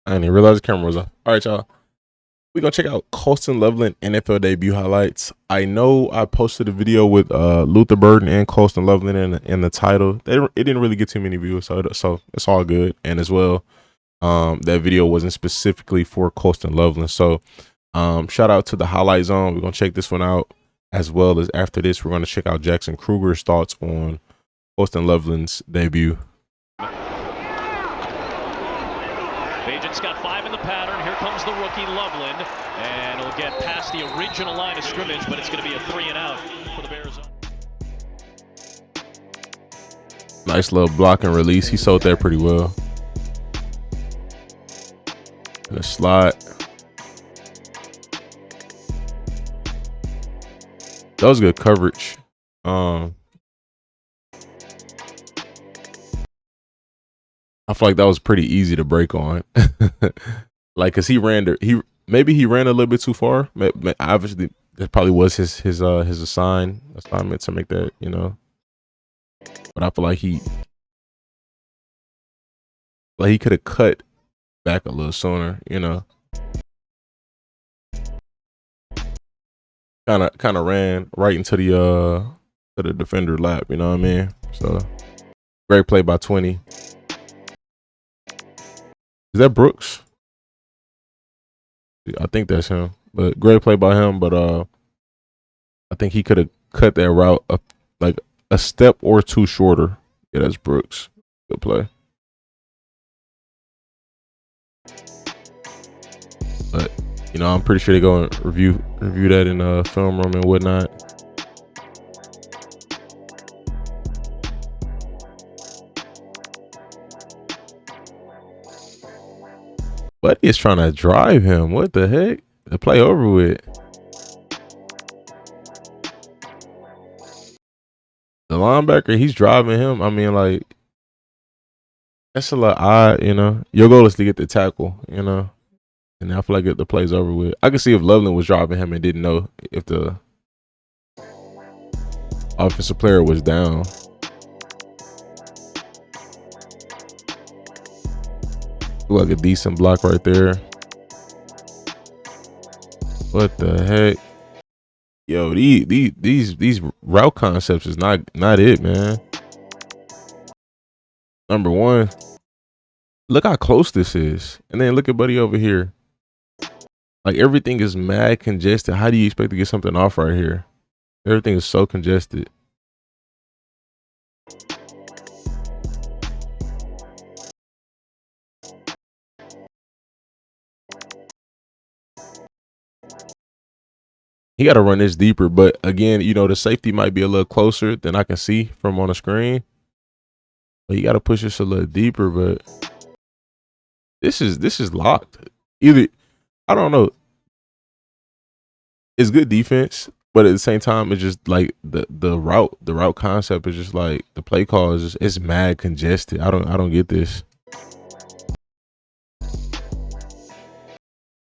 I didn't even realize the camera was on. All right, y'all. We're gonna check out Colston Loveland NFL debut highlights. I know I posted a video with Luther Burden and Colston Loveland in the title. It didn't really get too many views, so it's all good. And as well, that video wasn't specifically for Colston Loveland. So shout out to the highlight zone. We're gonna check this one out, as well as after this, we're gonna check out Jackson Kruger's thoughts on Colston Loveland's debut. Agent's got 5 in the pattern. Here comes the rookie Loveland, and he'll get past the original line of scrimmage, but it's going to be a 3-and-out for the Bears. Nice little block and release. He sold that pretty well. The slot. That was good coverage. I feel like that was pretty easy to break on. Like, cause he ran a little bit too far. Obviously, that probably was his assignment to make that, you know. But I feel like he could have cut back a little sooner, you know. Kind of ran right into the defender lap, you know what I mean? So great play by 20. Is that Brooks? I think that's him. But great play by him. But I think he could have cut that route up like a step or two shorter. Yeah, that's Brooks. Good play. But you know, I'm pretty sure they go and review that in a film room and whatnot. Buddy is trying to drive him. What the heck? The play over with. The linebacker, he's driving him. I mean, like, that's a lot odd, you know. Your goal is to get the tackle, you know. And I feel like the play's over with. I could see if Loveland was driving him and didn't know if the offensive player was down. Look like a decent block right there. What the heck? Yo, these route concepts is not it, man. Number one, look how close this is. And then look at Buddy over here. Like, everything is mad congested. How do you expect to get something off right here? Everything is so congested. He got to run this deeper, but again, you know, the safety might be a little closer than I can see from on the screen. But you got to push this a little deeper, but this is locked. Either, I don't know. It's good defense, but at the same time, it's just like the route concept is just like the play call is just, it's mad congested. I don't get this.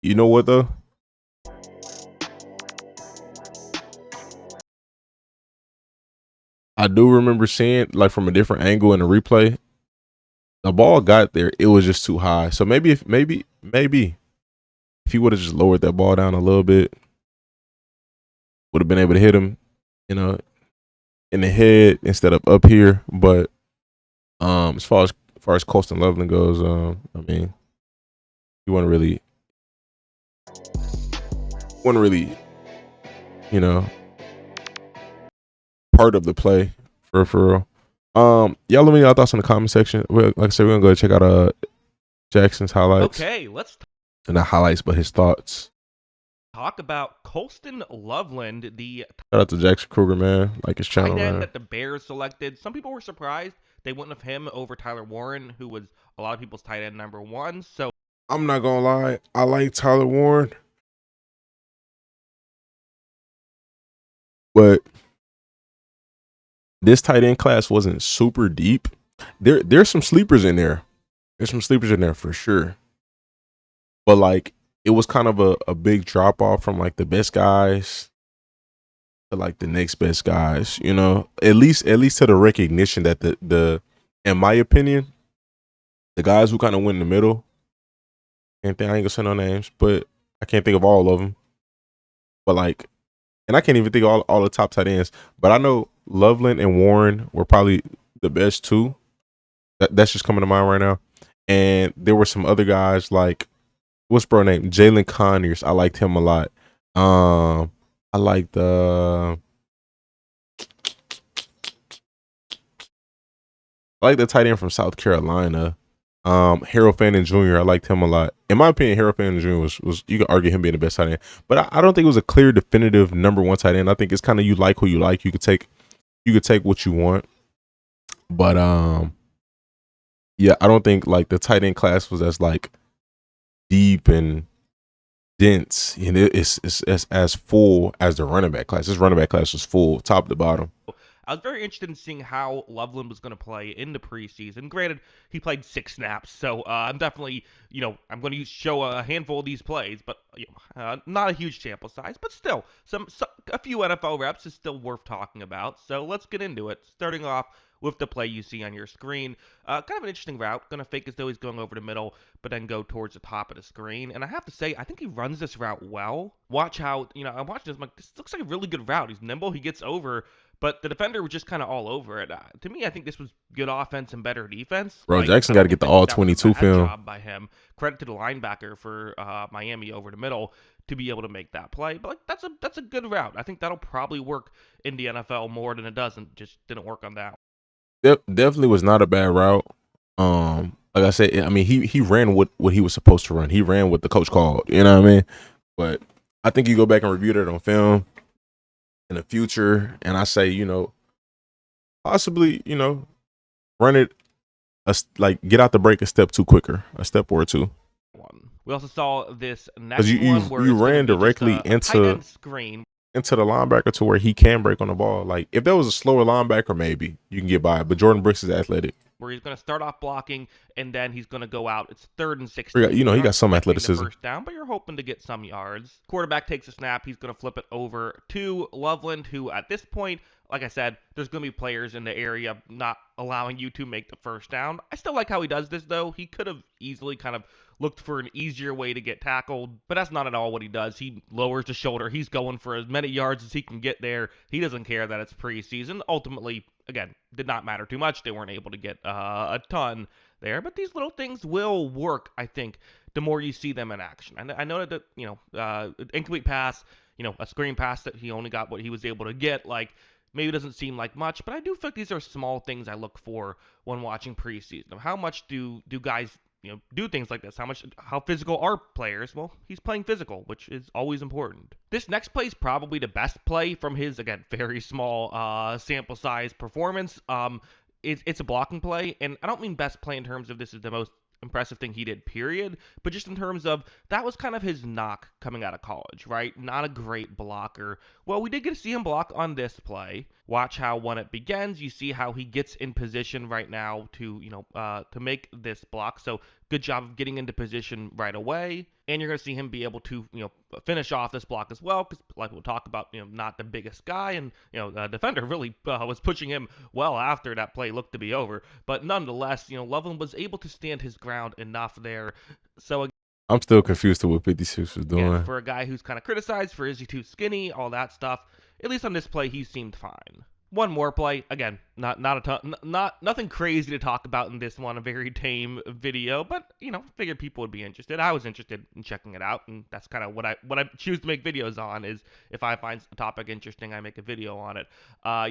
You know what though? I do remember seeing, like, from a different angle in the replay, the ball got there. It was just too high. So maybe if he would have just lowered that ball down a little bit, would have been able to hit him, you know, in the head instead of up here. But as far as Colston Loveland goes, I mean, he wasn't really, you know, part of the play for real. Y'all let me know your thoughts in the comment section. Like I said, we're gonna go check out Jackson's highlights. Okay, let's And not highlights, but his thoughts. talk about Colston Loveland, the Shout out to Jackson Kruger, man. Like his channel, tight end man. that the Bears selected. Some people were surprised they wouldn't have him over Tyler Warren, who was a lot of people's tight end number 1. So I'm not gonna lie, I like Tyler Warren, but this tight end class wasn't super deep. There's some sleepers in there. There's some sleepers in there for sure. But like, it was kind of a big drop off from like the best guys to like the next best guys, you know. At least to the recognition that the in my opinion, the guys who kind of went in the middle, Can't think. I ain't gonna say no names, but I can't think of all of them. But like, and I can't even think of all the top tight ends. But I know Loveland and Warren were probably the best two. That's just coming to mind right now. And there were some other guys like what's bro name? Jalen Conyers. I liked him a lot. I liked I like the tight end from South Carolina. Harold Fannin Jr. I liked him a lot. In my opinion, Harold Fannin Jr. was you could argue him being the best tight end, but I don't think it was a clear, definitive number one tight end. I think it's kind of you like who you like. You could take what you want, but yeah, I don't think like the tight end class was as like deep and dense, and it's as full as the running back class. This running back class was full, top to bottom. I was very interested in seeing how Loveland was going to play in the preseason. Granted, he played 6 snaps, so I'm definitely, I'm going to show a handful of these plays, but not a huge sample size, but still, a few NFL reps is still worth talking about. So let's get into it. Starting off with the play you see on your screen. Kind of an interesting route. Going to fake as though he's going over the middle, but then go towards the top of the screen. And I have to say, I think he runs this route well. Watch how, I'm watching this, I'm like, this looks like a really good route. He's nimble, he gets over, but the defender was just kind of all over it. To me, I think this was good offense and better defense. Bro, Like, Jackson I got don't to get think the that all that was a 22 bad film. job by him. Credit to the linebacker for Miami over the middle to be able to make that play. But like, that's a good route. I think that'll probably work in the NFL more than it doesn't. Just didn't work on that. Definitely was not a bad route. Like I said, I mean, he ran what he was supposed to run. He ran what the coach called. You know what I mean? But I think you go back and review that on film in the future, and I say, possibly, run it like get out the break a step too quicker, a step or two. We also saw this next Because one where you it's going to ran be just directly a tight end screen. into the linebacker to where he can break on the ball. Like if there was a slower linebacker, maybe you can get by. But Jordan Brooks is athletic. Where he's going to start off blocking and then he's going to go out. It's 3rd and 16. He got some athleticism. The first down, but you're hoping to get some yards. Quarterback takes a snap. He's going to flip it over to Loveland, who at this point, like I said, there's going to be players in the area not allowing you to make the first down. I still like how he does this, though. He could have easily kind of looked for an easier way to get tackled, but that's not at all what he does. He lowers the shoulder. He's going for as many yards as he can get there. He doesn't care that it's preseason. Ultimately, again, did not matter too much. They weren't able to get a ton there, but these little things will work, I think, the more you see them in action. I know that, incomplete pass, a screen pass that he only got what he was able to get, like, maybe it doesn't seem like much, but I do feel like these are small things I look for when watching preseason. How much do guys do things like this? How physical are players? Well, he's playing physical, which is always important. This next play is probably the best play from his, again, very small sample size performance. It's a blocking play, and I don't mean best play in terms of this is the most impressive thing he did, period, but just in terms of that was kind of his knock coming out of college, right? Not a great blocker. Well, we did get to see him block on this play. Watch how when it begins, you see how he gets in position right now to, to make this block. So good job of getting into position right away. And you're going to see him be able to, finish off this block as well. Because like we'll talk about, not the biggest guy. And, the defender really was pushing him well after that play looked to be over. But nonetheless, Loveland was able to stand his ground enough there. So I'm still confused to what 56 was doing. again, for a guy who's kind of criticized for is he too skinny, all that stuff, at least on this play, he seemed fine. One more play, again, not a ton, nothing crazy to talk about in this one, a very tame video, but figured people would be interested. I was interested in checking it out, and that's kind of what I choose to make videos on is if I find a topic interesting, I make a video on it.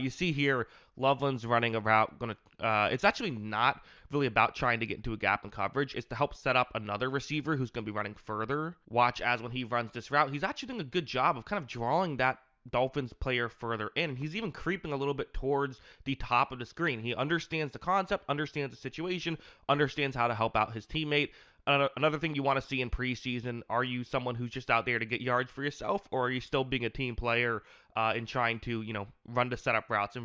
You see here, Loveland's running a route. It's actually not really about trying to get into a gap in coverage. It's to help set up another receiver who's going to be running further. Watch as when he runs this route, he's actually doing a good job of kind of drawing that Dolphins player further in. He's even creeping a little bit towards the top of the screen. He understands the concept, understands the situation, understands how to help out his teammate. Another thing you want to see in preseason, are you someone who's just out there to get yards for yourself, or are you still being a team player in trying to, run the setup routes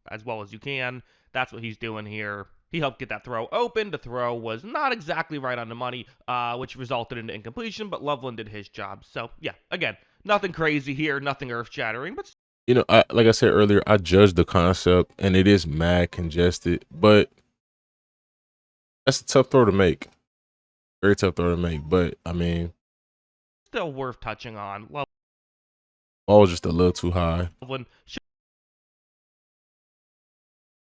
as well as you can? That's what he's doing here. He helped get that throw open. The throw was not exactly right on the money, which resulted in incompletion, but Loveland did his job. So, yeah, again, nothing crazy here, nothing earth-shattering, but like I said earlier, I judge the concept, and it is mad congested, but that's a tough throw to make. Very tough throw to make, but I mean, Still worth touching on. ball was just a little too high. Loveland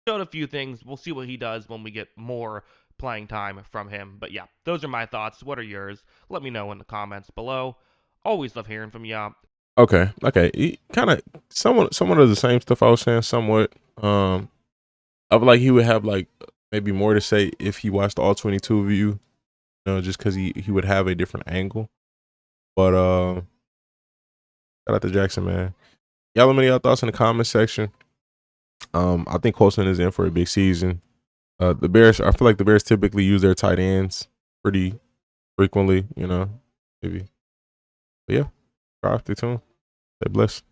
showed a few things. We'll see what he does when we get more playing time from him. But yeah, those are my thoughts. What are yours? Let me know in the comments below. Always love hearing from you. Okay. He kind of somewhat of the same stuff I was saying. Somewhat. I feel like he would have like maybe more to say if he watched the all 22 view. You know, just because he would have a different angle. But shout out to Jackson, man. Y'all let me know your thoughts in the comment section. I think Colston is in for a big season. The Bears, I feel like the Bears typically use their tight ends pretty frequently, you know, maybe. But yeah, stay tuned. Stay blessed.